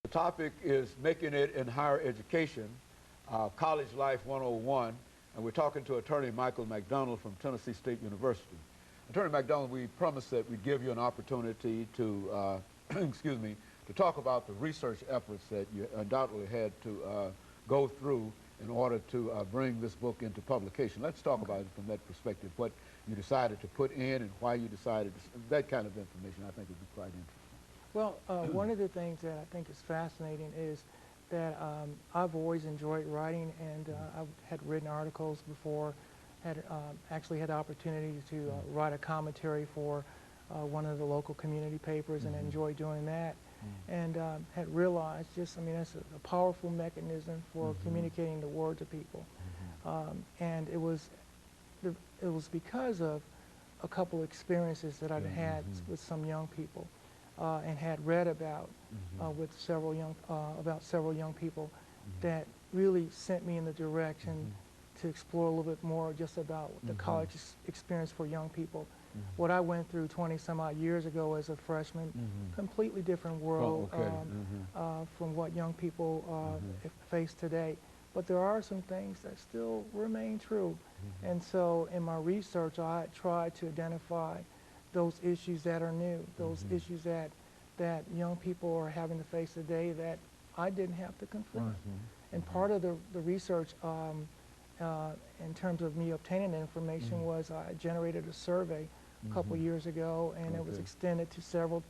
The topic is making it in higher education, College Life 101, and we're talking to attorney Michael McDonald from Tennessee State University. Attorney McDonald, we promised that we'd give you an opportunity to, excuse me, to talk about the research efforts that you undoubtedly had to go through in order to bring this book into publication. Let's talk about it from that perspective, what you decided to put in and why you decided to, that kind of information I think would be quite interesting. Well, one of the things that I think is fascinating is that I've always enjoyed writing, and I've had written articles before, had actually had the opportunity to write a commentary for one of the local community papers, and enjoyed doing that. And had realized just, I mean, that's a powerful mechanism for communicating the word to people. And it was because of a couple experiences that I'd had with some young people. And had read about with several young people that really sent me in the direction to explore a little bit more just about the college experience for young people. What I went through 20-some-odd years ago as a freshman, completely different world from what young people face today. But there are some things that still remain true. And so in my research, I tried to identify those issues that are new, those issues that young people are having to face today that I didn't have to confront. And part of the research in terms of me obtaining the information was I generated a survey a couple years ago, and it was extended to several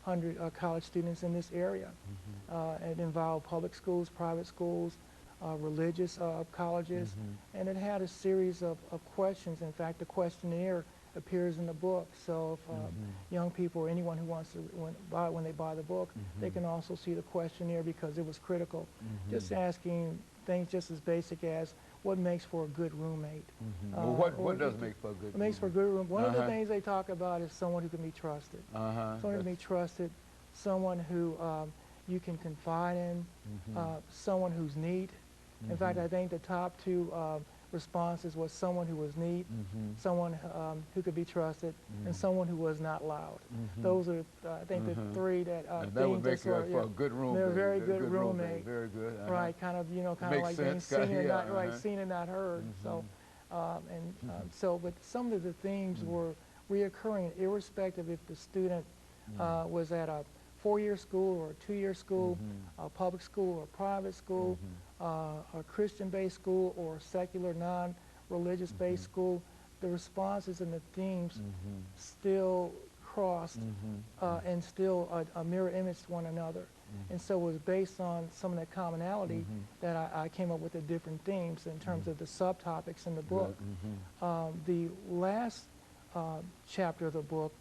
hundred college students in this area. It involved public schools, private schools, religious colleges, and it had a series of questions. In fact, the questionnaire appears in the book, so if young people or anyone who wants to when they buy the book, they can also see the questionnaire because it was critical. Just asking things just as basic as what makes for a good roommate. Well, what does make for a good roommate? Makes for a good roommate. One of the things they talk about is someone who can be trusted. Someone who can be trusted, someone who you can confide in, someone who's neat. In fact, I think the top two responses was someone who was neat, someone who could be trusted, and someone who was not loud. Those are, I think, the three that that would make for a good roommate. They're a very good roommate. Very good. Right, kind of, you know, kind of like being seen and not right, seen and not heard. So, but some of the themes were reoccurring, irrespective if the student was at a four-year school or a two-year school, a public school or a private school, a Christian-based school or a secular, non-religious-based school. The responses and the themes still crossed and still a mirror image to one another. And so it was based on some of that commonality that I came up with the different themes in terms of the subtopics in the book. The last chapter of the book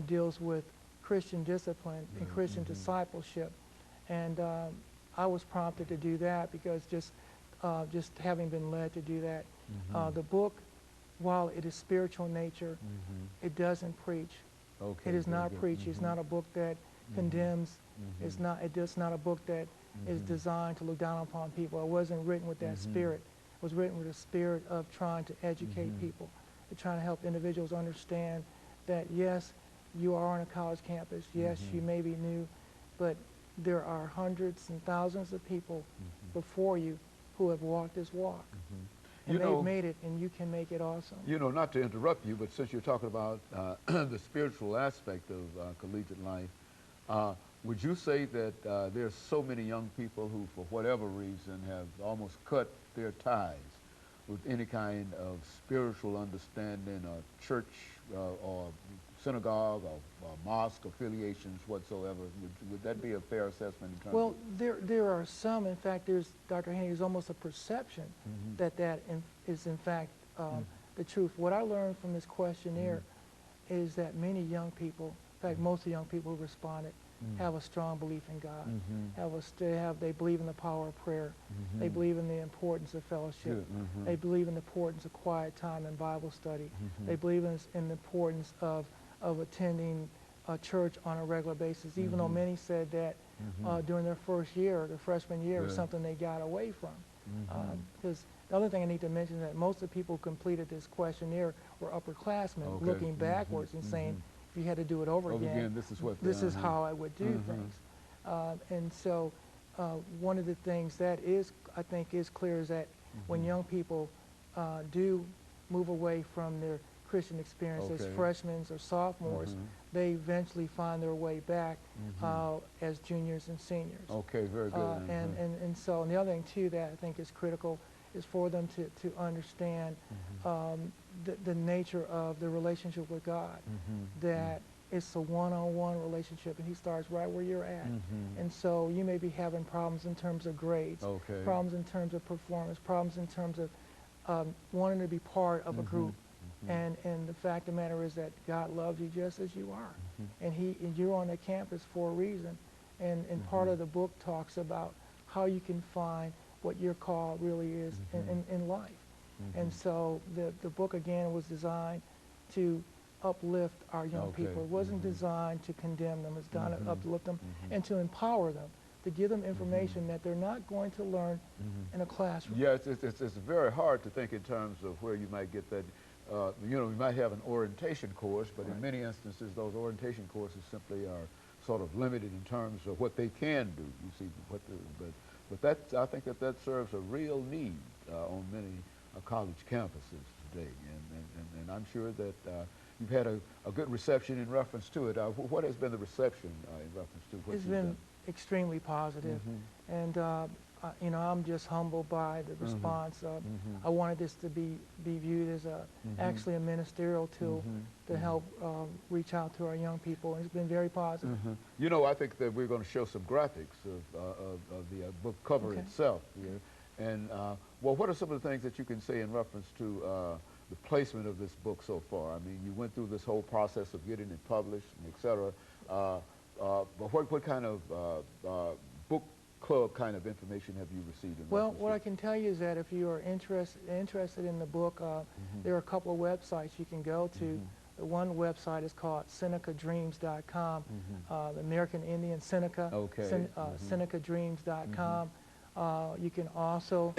deals with Christian discipline and Christian discipleship, and I was prompted to do that because just having been led to do that. The book, while it is spiritual in nature, it doesn't preach. It is not preach. It's not a book that condemns. It's not. It's not a book that is designed to look down upon people. It wasn't written with that spirit. It was written with a spirit of trying to educate people, to trying to help individuals understand that yes, you are on a college campus. Yes, you may be new, but there are hundreds and thousands of people before you who have walked this walk. And they've made it, and you can make it also. You know, not to interrupt you, but since you're talking about the spiritual aspect of collegiate life, would you say that there's so many young people who, for whatever reason, have almost cut their ties with any kind of spiritual understanding or church or synagogue or mosque affiliations whatsoever? Would that be a fair assessment in terms Well, there are some. In fact, there's, Dr. Haney, there's almost a perception that is in fact the truth. What I learned from this questionnaire is that many young people, in fact, most of the young people who responded, have a strong belief in God. They believe in the power of prayer. They believe in the importance of fellowship. They believe in the importance of quiet time and Bible study. They believe in the importance of attending a church on a regular basis, even though many said that during their first year, their freshman year, was something they got away from. Because the other thing I need to mention is that most of the people who completed this questionnaire were upperclassmen looking backwards and saying, if you had to do it over again, this is how I would do things. And so one of the things that I think is clear is that when young people do move away from their Christian experience as freshmen or sophomores, they eventually find their way back as juniors and seniors. Okay, very good. And so, and the other thing too that I think is critical is for them to understand the nature of the relationship with God, that it's a one-on-one relationship, and he starts right where you're at. And so you may be having problems in terms of grades, problems in terms of performance, problems in terms of wanting to be part of a group. And the fact of the matter is that God loves you just as you are. And you're on the campus for a reason. And part of the book talks about how you can find what your call really is in life. And so the book, again, was designed to uplift our young people. It wasn't designed to condemn them. It's designed to uplift them and to empower them, to give them information that they're not going to learn in a classroom. Yeah, it's very hard to think in terms of where you might get that. You know, we might have an orientation course, but in many instances, those orientation courses simply are sort of limited in terms of what they can do. You see, but that, I think that serves a real need on many college campuses today, and I'm sure that you've had a good reception in reference to it. What has been the reception in reference to what It's been extremely positive, and you know, I'm just humbled by the response. I wanted this to be viewed as actually a ministerial tool to help reach out to our young people, and it's been very positive. You know, I think that we're going to show some graphics of the book cover itself here. And well, what are some of the things that you can say in reference to the placement of this book so far? I mean, you went through this whole process of getting it published, and et cetera. But what kind of book club kind of information have you received? Well, what I can tell you is that if you are interested in the book, there are a couple of websites you can go to. The one website is called SenecaDreams.com, the American Indian Seneca, SenecaDreams.com. You can also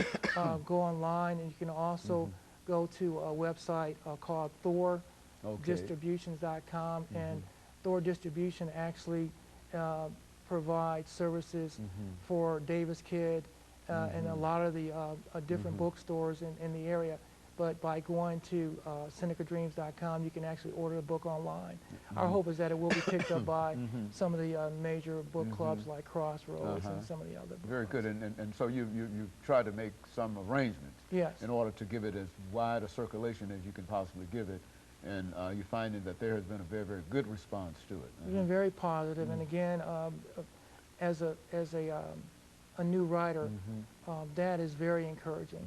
go online, and you can also go to a website called ThorDistributions.com, and Thor Distribution actually provides services for Davis Kid and a lot of the different bookstores in the area. But by going to SenecaDreams.com, you can actually order the book online. Our hope is that it will be picked up by some of the major book clubs like Crossroads and some of the other book Very clubs. good. And so you've tried to make some arrangements in order to give it as wide a circulation as you can possibly give it. And you're finding that there has been a very, very good response to it. It's been very positive. And again, as a new writer, that is very encouraging.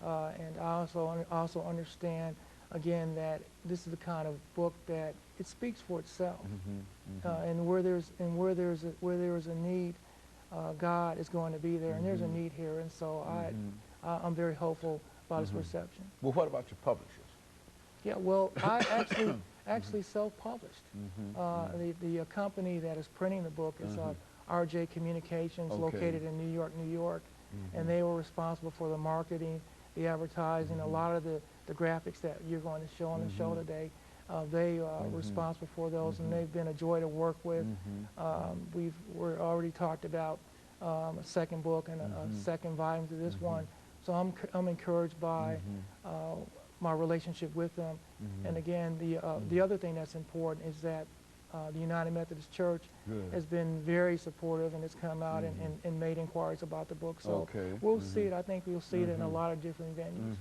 And I also understand, again, that this is the kind of book that it speaks for itself. And where there's a need, God is going to be there, and there's a need here. And so I'm very hopeful about its reception. Well, what about your publishers? Yeah, well, I actually self-published. The company that is printing the book is RJ Communications, located in New York, and they were responsible for the marketing, the advertising, a lot of the graphics that you're going to show on the show today. They are responsible for those, and they've been a joy to work with. We've already talked about a second book and a second volume to this one, so I'm encouraged by my relationship with them. And again, the other thing that's important is that the United Methodist Church has been very supportive and has come out and made inquiries about the book. So we'll see it. I think we'll see it in a lot of different venues.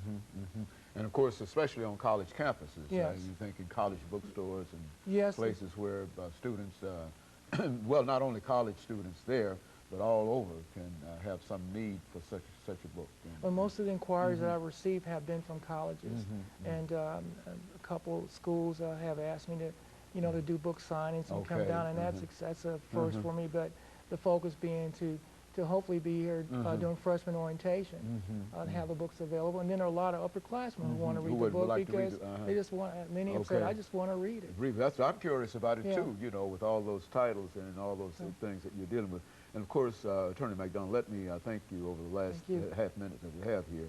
And of course, especially on college campuses. You think in college bookstores and places where students, well, not only college students there, but all over can have some need for such a book. Well, most of the inquiries that I've received have been from colleges, and a couple schools have asked me to, to do book signings and come down, and that's a first for me. But the focus being to hopefully be here doing freshman orientation, to have the books available. And then there are a lot of upperclassmen who want to read the book because they just want. Many have said, "I just want to read it." That's I'm curious about it too. With all those titles and all those things that you're dealing with. And of course, Attorney McDonald, let me thank you over the last half minute that we have here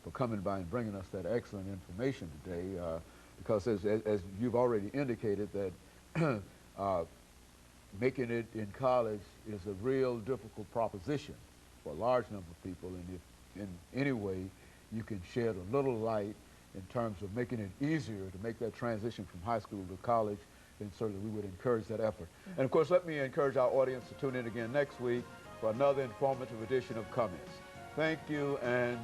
for coming by and bringing us that excellent information today. Because as you've already indicated, that making it in college is a real difficult proposition. for a large number of people, and if in any way you can shed a little light in terms of making it easier to make that transition from high school to college, then certainly we would encourage that effort. And of course, let me encourage our audience to tune in again next week for another informative edition of Comments. Thank you and